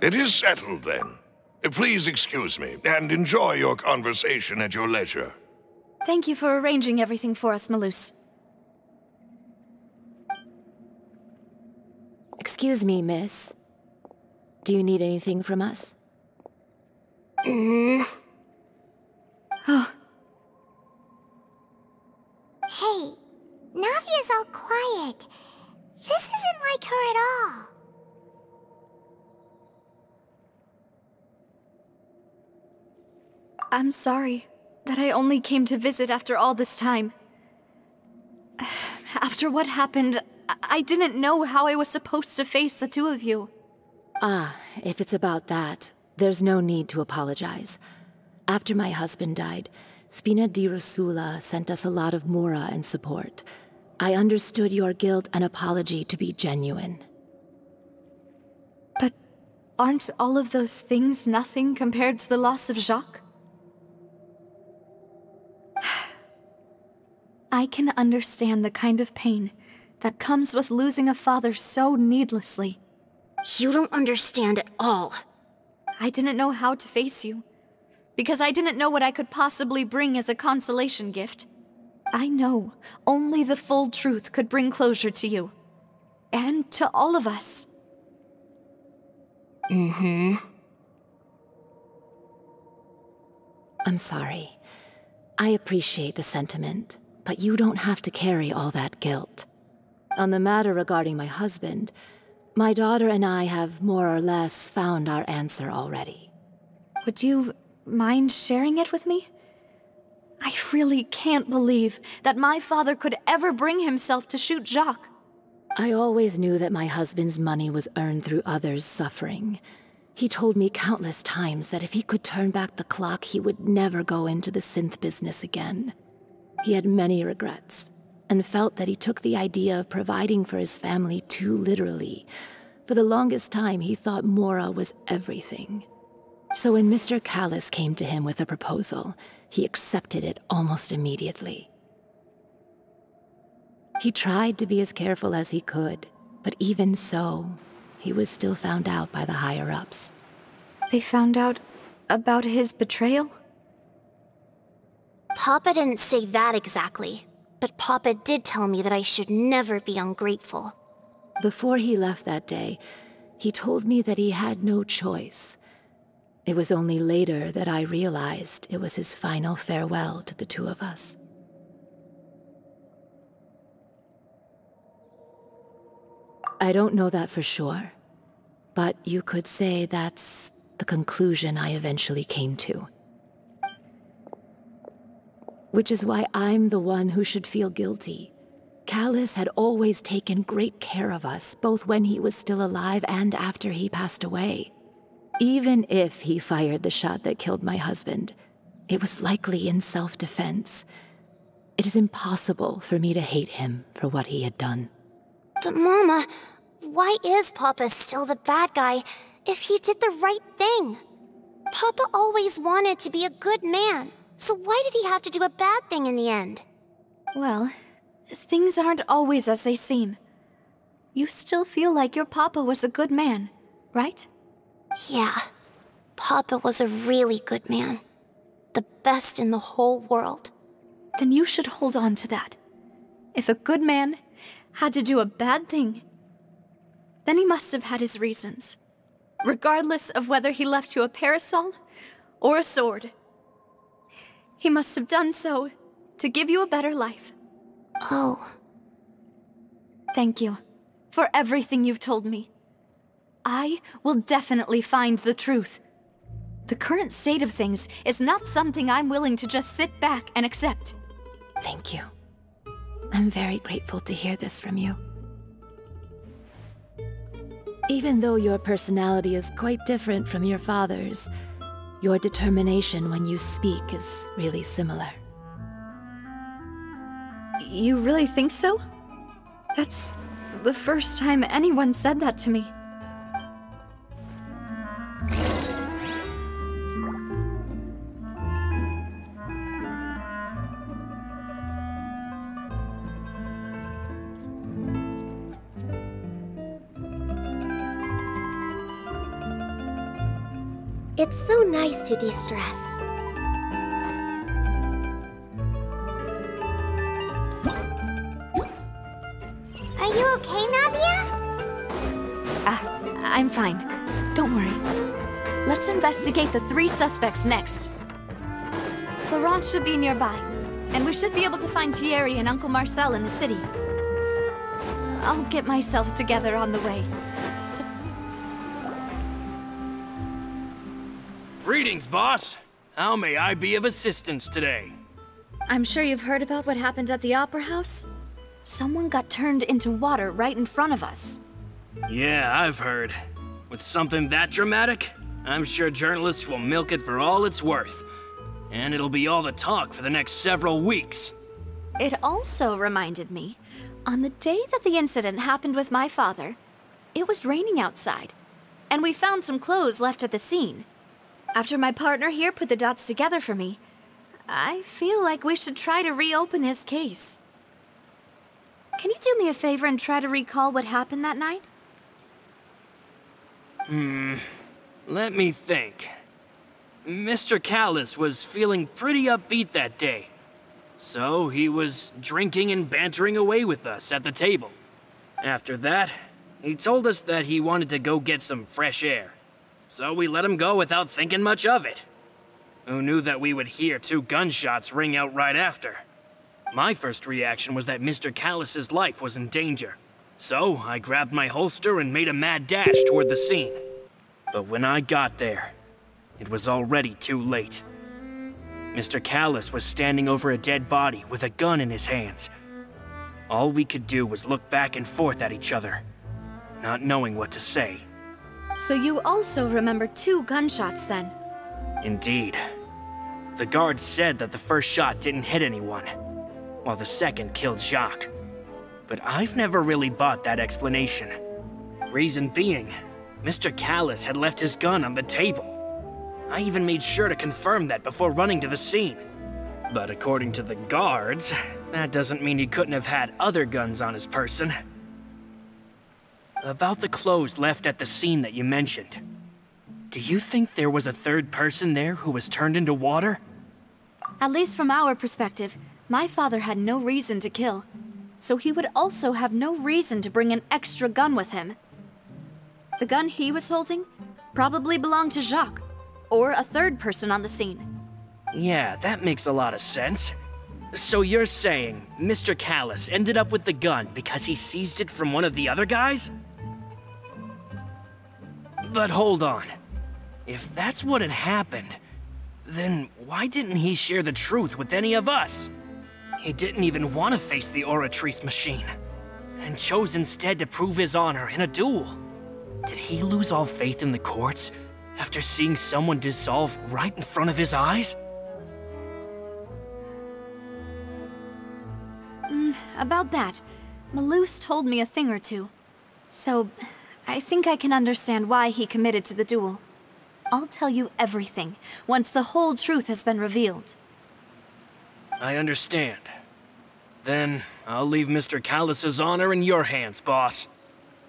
It is settled, then. Please excuse me, and enjoy your conversation at your leisure. Thank you for arranging everything for us, Malus. Excuse me, miss. Do you need anything from us? Oh. Hey, Navia's all quiet. This isn't like her at all. I'm sorry that I only came to visit after all this time. After what happened, I didn't know how I was supposed to face the two of you. Ah, if it's about that, there's no need to apologize. After my husband died, Spina di Rusula sent us a lot of mora and support. I understood your guilt and apology to be genuine. But aren't all of those things nothing compared to the loss of Jacques? I can understand the kind of pain that comes with losing a father so needlessly. You don't understand at all. I didn't know how to face you, because I didn't know what I could possibly bring as a consolation gift. I know only the full truth could bring closure to you, and to all of us. I'm sorry. I appreciate the sentiment, but you don't have to carry all that guilt. On the matter regarding my husband, my daughter and I have more or less found our answer already. Would you mind sharing it with me? I really can't believe that my father could ever bring himself to shoot Jacques. I always knew that my husband's money was earned through others' suffering. He told me countless times that if he could turn back the clock, he would never go into the synth business again. He had many regrets, and felt that he took the idea of providing for his family too literally. For the longest time, he thought mora was everything. So when Mr. Callis came to him with a proposal, he accepted it almost immediately. He tried to be as careful as he could, but even so, he was still found out by the higher-ups. They found out about his betrayal? Papa didn't say that exactly, but Papa did tell me that I should never be ungrateful. Before he left that day, he told me that he had no choice. It was only later that I realized it was his final farewell to the two of us. I don't know that for sure, but you could say that's the conclusion I eventually came to. Which is why I'm the one who should feel guilty. Callis had always taken great care of us, both when he was still alive and after he passed away. Even if he fired the shot that killed my husband, it was likely in self-defense. It is impossible for me to hate him for what he had done. But Mama, why is Papa still the bad guy if he did the right thing? Papa always wanted to be a good man, so why did he have to do a bad thing in the end? Well, things aren't always as they seem. You still feel like your papa was a good man, right? Yeah, Papa was a really good man. The best in the whole world. Then you should hold on to that. If a good man had to do a bad thing, then he must have had his reasons. Regardless of whether he left you a parasol or a sword. He must have done so to give you a better life. Oh. Thank you for everything you've told me. I will definitely find the truth. The current state of things is not something I'm willing to just sit back and accept. Thank you. I'm very grateful to hear this from you. Even though your personality is quite different from your father's, your determination when you speak is really similar. You really think so? That's the first time anyone said that to me. It's so nice to de-stress. Are you okay, Navia? I'm fine. Don't worry. Let's investigate the 3 suspects next. Laurent should be nearby, and we should be able to find Thierry and Uncle Marcel in the city. I'll get myself together on the way. Greetings, boss. How may I be of assistance today? I'm sure you've heard about what happened at the Opera House? Someone got turned into water right in front of us. Yeah, I've heard. With something that dramatic, I'm sure journalists will milk it for all it's worth. And it'll be all the talk for the next several weeks. It also reminded me, on the day that the incident happened with my father, it was raining outside, and we found some clothes left at the scene. After my partner here put the dots together for me, I feel like we should try to reopen his case. Can you do me a favor and try to recall what happened that night? Let me think. Mr. Callis was feeling pretty upbeat that day. So he was drinking and bantering away with us at the table. After that, he told us that he wanted to go get some fresh air. So we let him go without thinking much of it. Who knew that we would hear 2 gunshots ring out right after? My first reaction was that Mr. Callis's life was in danger. So I grabbed my holster and made a mad dash toward the scene. But when I got there, it was already too late. Mr. Callis was standing over a dead body with a gun in his hands. All we could do was look back and forth at each other, not knowing what to say. So you also remember 2 gunshots then? Indeed. The guard said that the first shot didn't hit anyone, while the second killed Jacques. But I've never really bought that explanation. Reason being, Mr. Callis had left his gun on the table. I even made sure to confirm that before running to the scene. But according to the guards, that doesn't mean he couldn't have had other guns on his person. About the clothes left at the scene that you mentioned, do you think there was a 3rd person there who was turned into water? At least from our perspective, my father had no reason to kill. So he would also have no reason to bring an extra gun with him. The gun he was holding probably belonged to Jacques, or a 3rd person on the scene. Yeah, that makes a lot of sense. So you're saying Mr. Callis ended up with the gun because he seized it from one of the other guys? But hold on. If that's what had happened, then why didn't he share the truth with any of us? He didn't even want to face the Oratrice machine, and chose instead to prove his honor in a duel. Did he lose all faith in the courts after seeing someone dissolve right in front of his eyes? About that, Malouse told me a thing or two. So, I think I can understand why he committed to the duel. I'll tell you everything once the whole truth has been revealed. I understand. Then I'll leave Mr. Callis's honor in your hands, boss.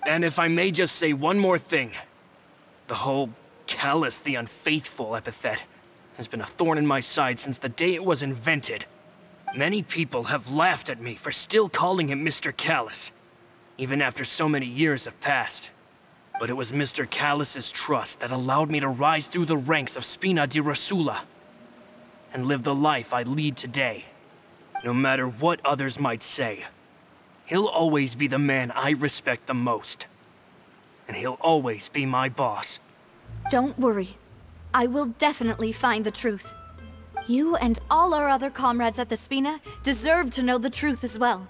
And if I may just say one more thing. The whole Callis the Unfaithful epithet has been a thorn in my side since the day it was invented. Many people have laughed at me for still calling him Mr. Callis, even after so many years have passed. But it was Mr. Callis's trust that allowed me to rise through the ranks of Spina di Rosula and live the life I lead today. No matter what others might say, he'll always be the man I respect the most. And he'll always be my boss. Don't worry. I will definitely find the truth. You and all our other comrades at the Spina deserve to know the truth as well.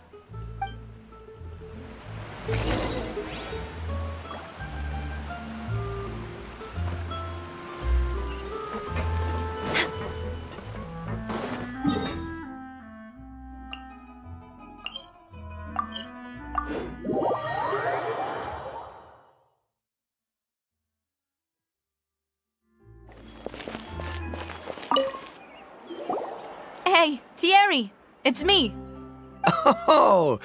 Hey, Thierry! It's me! Oh,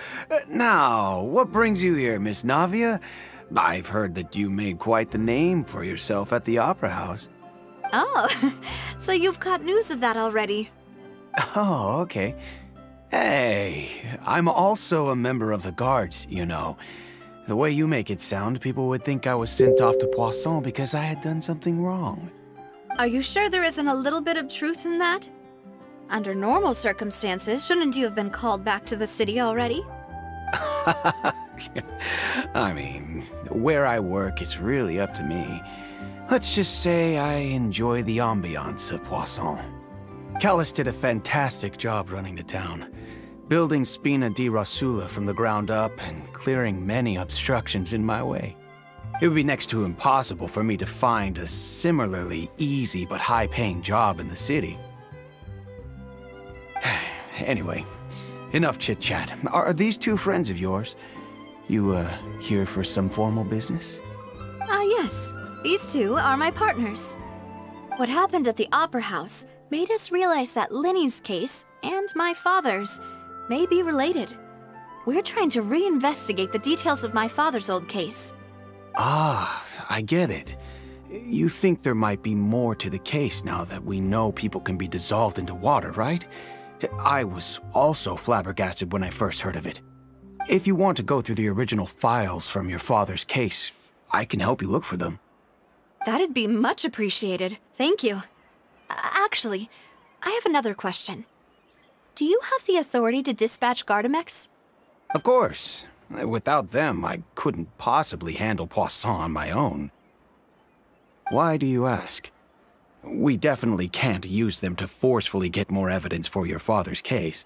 now, what brings you here, Miss Navia? I've heard that you made quite the name for yourself at the Opera House. Oh, so you've caught news of that already. Oh, okay. Hey, I'm also a member of the guards, you know. The way you make it sound, people would think I was sent off to Poisson because I had done something wrong. Are you sure there isn't a little bit of truth in that? Under normal circumstances, shouldn't you have been called back to the city already? I mean, where I work is really up to me. Let's just say I enjoy the ambiance of Poisson. Callis did a fantastic job running the town, building Spina di Rasula from the ground up and clearing many obstructions in my way. It would be next to impossible for me to find a similarly easy but high-paying job in the city. Anyway, enough chit-chat. Are these two friends of yours? You, here for some formal business? Yes. These two are my partners. What happened at the Opera House made us realize that Linny's case and my father's may be related. We're trying to reinvestigate the details of my father's old case. Ah, I get it. You think there might be more to the case now that we know people can be dissolved into water, right? I was also flabbergasted when I first heard of it. If you want to go through the original files from your father's case, I can help you look for them. That'd be much appreciated. Thank you. Actually, I have another question. Do you have the authority to dispatch Gardamex? Of course. Without them, I couldn't possibly handle Poisson on my own. Why do you ask? We definitely can't use them to forcefully get more evidence for your father's case.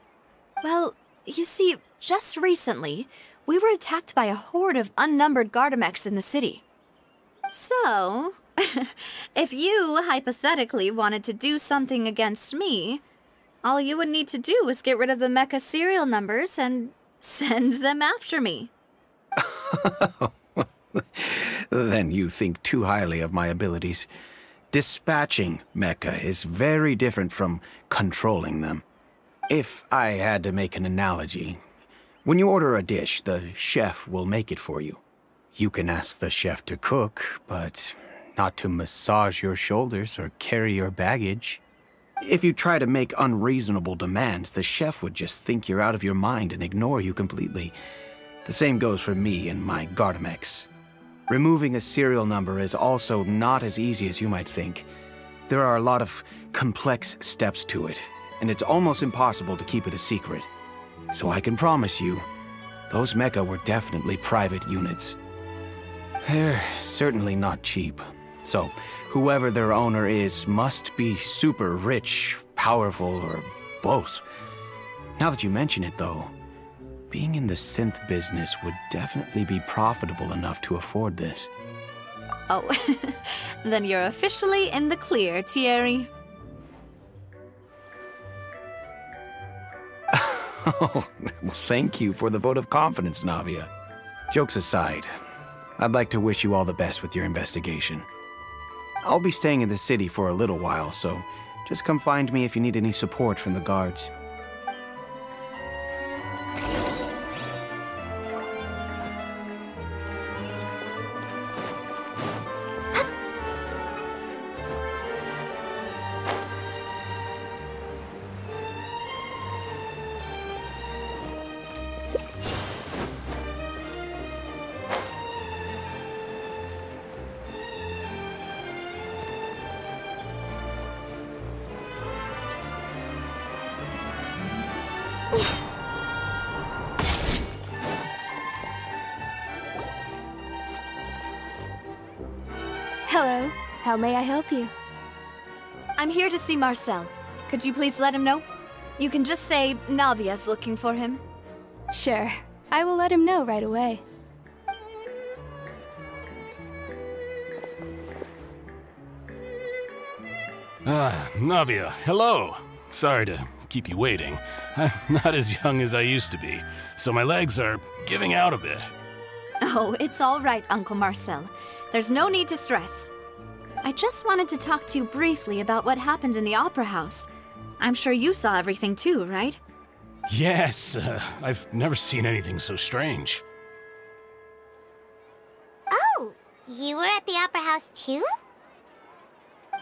Well, you see, just recently, we were attacked by a horde of unnumbered Gardamex in the city. So, if you hypothetically wanted to do something against me, all you would need to do is get rid of the mecha serial numbers and send them after me. Then you think too highly of my abilities. Dispatching mecha is very different from controlling them. If I had to make an analogy, when you order a dish, the chef will make it for you. You can ask the chef to cook, but not to massage your shoulders or carry your baggage. If you try to make unreasonable demands, the chef would just think you're out of your mind and ignore you completely. The same goes for me and my Gardamex. Removing a serial number is also not as easy as you might think. There are a lot of complex steps to it, and it's almost impossible to keep it a secret. So I can promise you, those mecha were definitely private units. They're certainly not cheap. So, whoever their owner is must be super rich, powerful, or both. Now that you mention it, though, being in the synth business would definitely be profitable enough to afford this. Oh, then you're officially in the clear, Thierry. Oh, well, thank you for the vote of confidence, Navia. Jokes aside, I'd like to wish you all the best with your investigation. I'll be staying in the city for a little while, so just come find me if you need any support from the guards. Hello. How may I help you? I'm here to see Marcel. Could you please let him know? You can just say Navia's looking for him. Sure. I will let him know right away. Navia, hello. Sorry to keep you waiting. I'm not as young as I used to be, so my legs are giving out a bit. Oh, it's all right, Uncle Marcel. There's no need to stress. I just wanted to talk to you briefly about what happened in the Opera House. I'm sure you saw everything too, right? Yes, I've never seen anything so strange. Oh, you were at the Opera House too?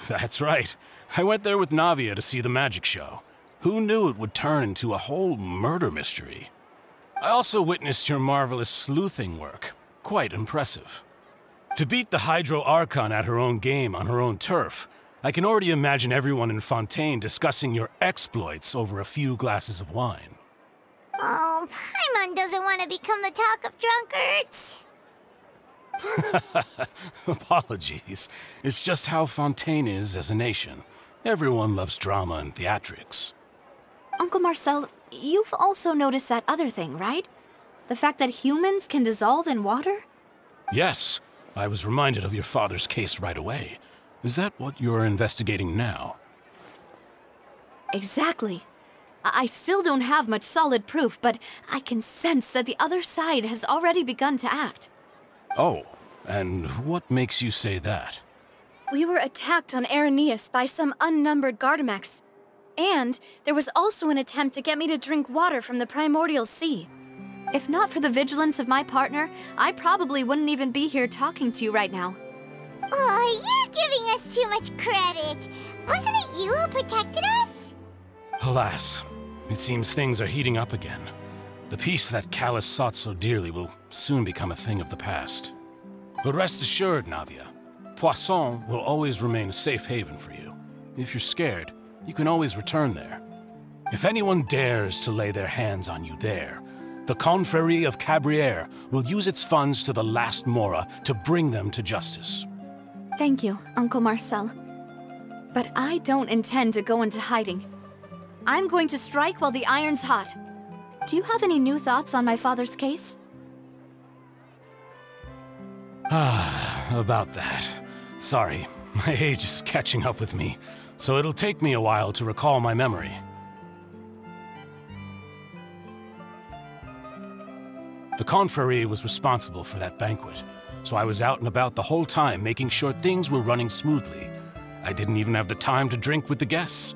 That's right. I went there with Navia to see the magic show. Who knew it would turn into a whole murder mystery? I also witnessed your marvelous sleuthing work. Quite impressive. To beat the Hydro Archon at her own game on her own turf, I can already imagine everyone in Fontaine discussing your exploits over a few glasses of wine. Oh, Paimon doesn't want to become the talk of drunkards. Apologies. It's just how Fontaine is as a nation. Everyone loves drama and theatrics. Uncle Marcel, you've also noticed that other thing, right? The fact that humans can dissolve in water? Yes. I was reminded of your father's case right away. Is that what you're investigating now? Exactly. I still don't have much solid proof, but I can sense that the other side has already begun to act. Oh, and what makes you say that? We were attacked on Araneus by some unnumbered Gardamex. And there was also an attempt to get me to drink water from the primordial sea. If not for the vigilance of my partner, I probably wouldn't even be here talking to you right now. Oh, you're giving us too much credit. Wasn't it you who protected us? Alas, it seems things are heating up again. The peace that Callus sought so dearly will soon become a thing of the past. But rest assured, Navia, Poisson will always remain a safe haven for you. If you're scared, you can always return there. If anyone dares to lay their hands on you there, the Confrérie of Cabrières will use its funds to the last Mora to bring them to justice. Thank you, Uncle Marcel. But I don't intend to go into hiding. I'm going to strike while the iron's hot. Do you have any new thoughts on my father's case? About that. Sorry, my age is catching up with me, so it'll take me a while to recall my memory. The Confrérie was responsible for that banquet, so I was out and about the whole time making sure things were running smoothly. I didn't even have the time to drink with the guests.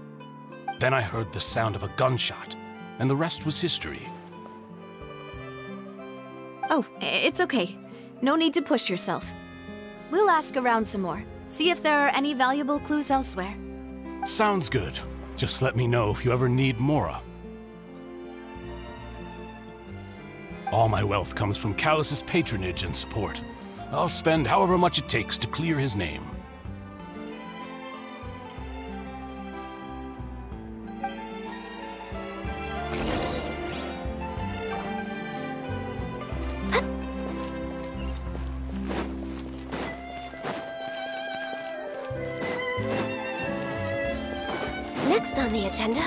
Then I heard the sound of a gunshot, and the rest was history. Oh, it's okay. No need to push yourself. We'll ask around some more, see if there are any valuable clues elsewhere. Sounds good. Just let me know if you ever need Mora. All my wealth comes from Callus's patronage and support. I'll spend however much it takes to clear his name. Next on the agenda...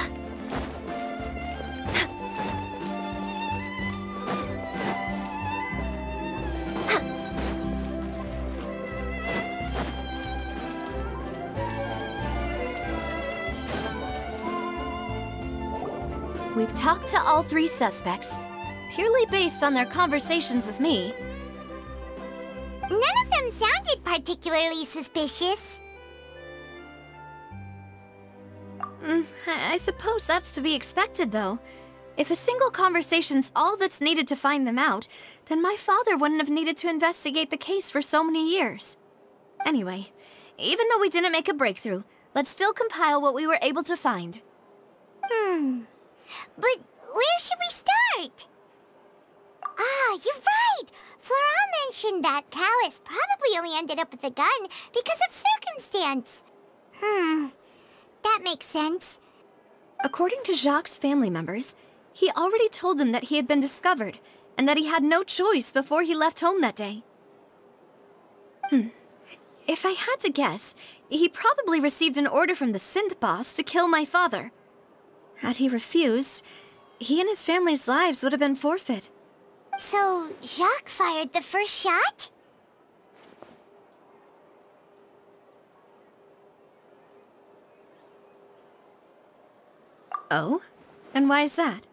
We've talked to all three suspects, purely based on their conversations with me. None of them sounded particularly suspicious. I suppose that's to be expected, though. If a single conversation's all that's needed to find them out, then my father wouldn't have needed to investigate the case for so many years. Anyway, even though we didn't make a breakthrough, let's still compile what we were able to find. But where should we start? Ah, you're right! Flora mentioned that Callus probably only ended up with the gun because of circumstance. That makes sense. According to Jacques' family members, he already told them that he had been discovered, and that he had no choice before he left home that day. If I had to guess, he probably received an order from the synth boss to kill my father. Had he refused, he and his family's lives would have been forfeit. So, Jacques fired the first shot? Oh? And why is that?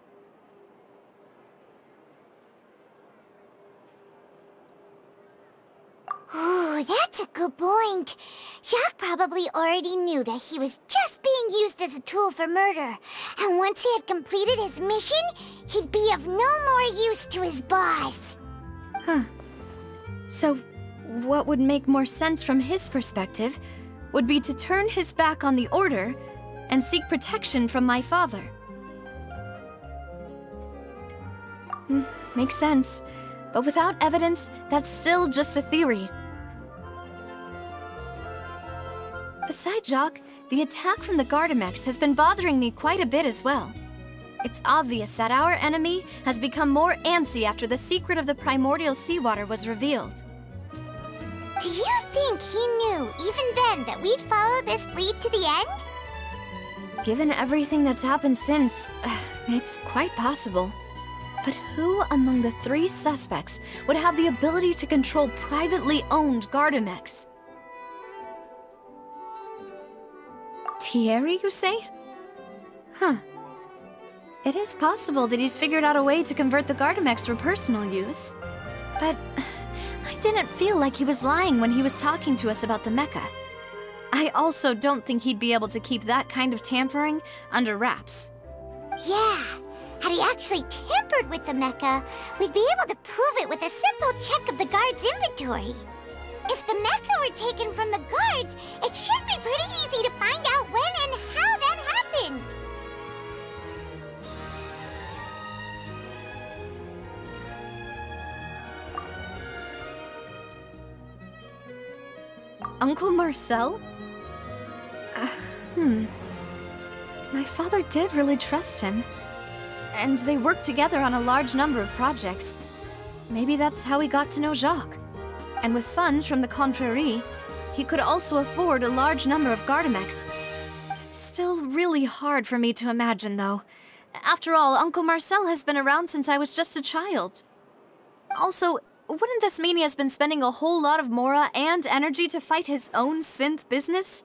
Ooh, that's a good point. Jacques probably already knew that he was just being used as a tool for murder. And once he had completed his mission, he'd be of no more use to his boss. So, what would make more sense from his perspective would be to turn his back on the Order and seek protection from my father. Makes sense. But without evidence, that's still just a theory. Besides Jacques, the attack from the Gardamex has been bothering me quite a bit as well. It's obvious that our enemy has become more antsy after the secret of the primordial seawater was revealed. Do you think he knew, even then, that we'd follow this lead to the end? Given everything that's happened since, it's quite possible. But who among the 3 suspects would have the ability to control privately owned Gardamex? Thierry, you say? Huh. It is possible that he's figured out a way to convert the Gardamex for personal use. But I didn't feel like he was lying when he was talking to us about the mecha. I also don't think he'd be able to keep that kind of tampering under wraps. Yeah, had he actually tampered with the mecha, we'd be able to prove it with a simple check of the guard's inventory. If the mecha were taken from the guards, it should be pretty easy to find out when and how that happened. Uncle Marcel? My father did really trust him. And they worked together on a large number of projects. Maybe that's how he got to know Jacques. And with funds from the Confrérie, he could also afford a large number of Gardamex. It's still really hard for me to imagine, though. After all, Uncle Marcel has been around since I was just a child. Also, wouldn't this mean he has been spending a whole lot of mora and energy to fight his own synth business?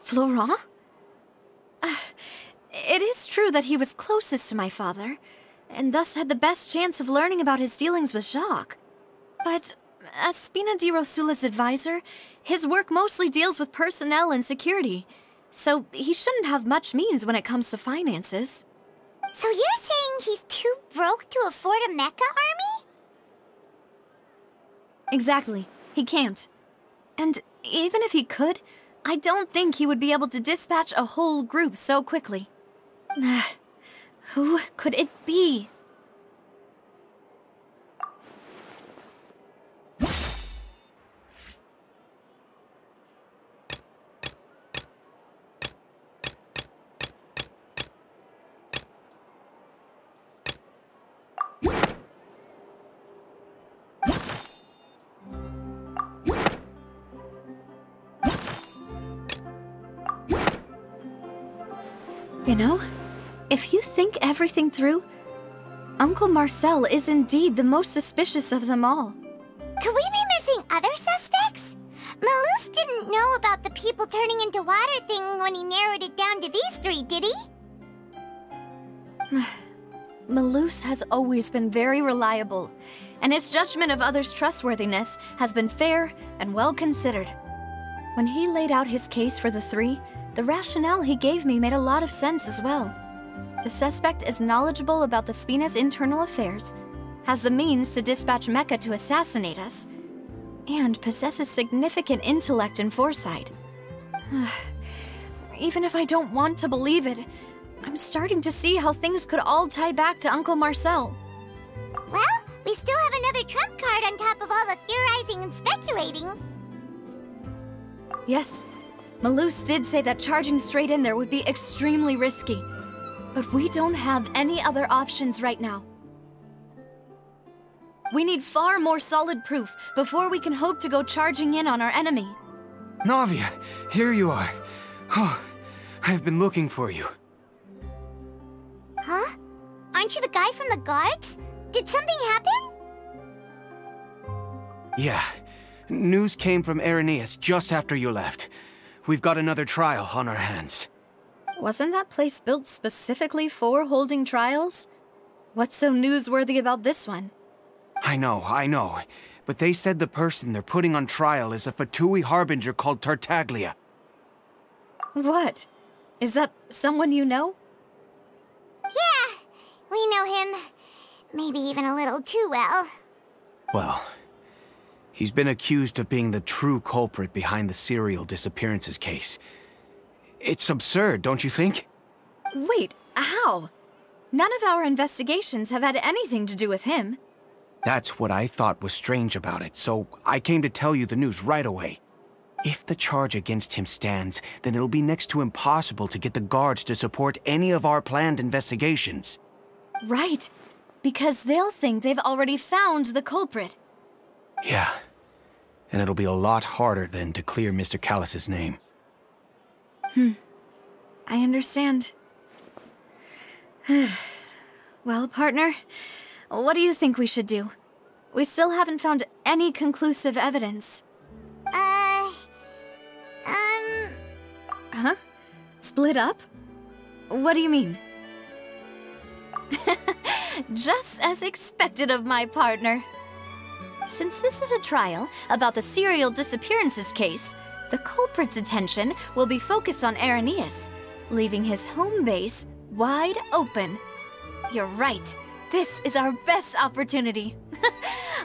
Florent? It is true that he was closest to my father, and thus had the best chance of learning about his dealings with Jacques. But as Spina di Rosula's advisor, his work mostly deals with personnel and security, so he shouldn't have much means when it comes to finances. So you're saying he's too broke to afford a mecha army? Exactly. He can't. And even if he could, I don't think he would be able to dispatch a whole group so quickly. Who could it be? You know, if you think everything through, Uncle Marcel is indeed the most suspicious of them all. Could we be missing other suspects? Malus didn't know about the people turning into water thing when he narrowed it down to these 3, did he? Malus has always been very reliable, and his judgment of others' trustworthiness has been fair and well considered. When he laid out his case for the 3, the rationale he gave me made a lot of sense as well. The suspect is knowledgeable about the Spina's internal affairs, has the means to dispatch Mecha to assassinate us, and possesses significant intellect and foresight. Even if I don't want to believe it, I'm starting to see how things could all tie back to Uncle Marcel. Well, we still have another trump card on top of all the theorizing and speculating. Yes. Malus did say that charging straight in there would be extremely risky, but we don't have any other options right now. We need far more solid proof before we can hope to go charging in on our enemy. Navia, here you are. Oh, I've been looking for you. Huh? Aren't you the guy from the guards? Did something happen? Yeah. News came from Irenaeus just after you left. We've got another trial on our hands. Wasn't that place built specifically for holding trials? What's so newsworthy about this one? I know. But they said the person they're putting on trial is a Fatui harbinger called Tartaglia. What? Is that someone you know? Yeah, we know him. Maybe even a little too well. Well, He's been accused of being the true culprit behind the serial disappearances case. It's absurd, don't you think? Wait, how? None of our investigations have had anything to do with him. That's what I thought was strange about it, so I came to tell you the news right away. If the charge against him stands, then it'll be next to impossible to get the guards to support any of our planned investigations. Right, because they'll think they've already found the culprit. Yeah, and it'll be a lot harder then to clear Mr. Callus's name. I understand. Well, partner, what do you think we should do? We still haven't found any conclusive evidence. Huh? Split up? What do you mean? Just as expected of my partner. Since this is a trial about the serial disappearances case, the culprit's attention will be focused on Irenaeus, leaving his home base wide open. You're right. This is our best opportunity.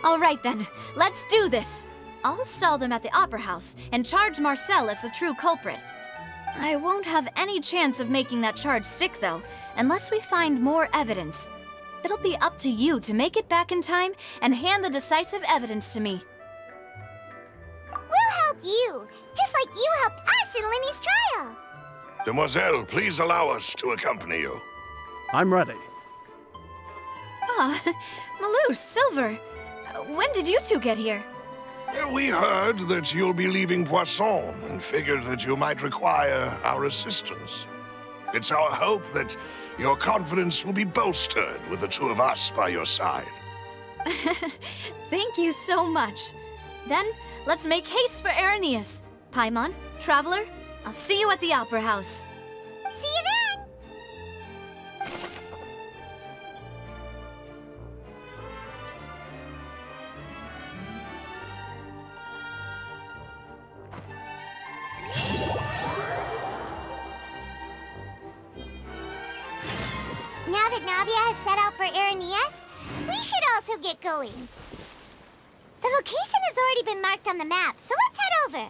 All right then, let's do this. I'll stall them at the Opera House and charge Marcel as the true culprit. I won't have any chance of making that charge stick, though, unless we find more evidence. It'll be up to you to make it back in time and hand the decisive evidence to me. We'll help you, just like you helped us in Lenny's trial. Demoiselle, please allow us to accompany you. I'm ready. Ah, Malou, Silver, when did you two get here? We heard that you'll be leaving Poisson and figured that you might require our assistance. It's our hope that your confidence will be bolstered with the two of us by your side. Thank you so much. Then, let's make haste for Irenaeus. Paimon, Traveler, I'll see you at the Opera House. See you then! Now that Navia has set out for Irenaeus, we should also get going. The location has already been marked on the map, so let's head over.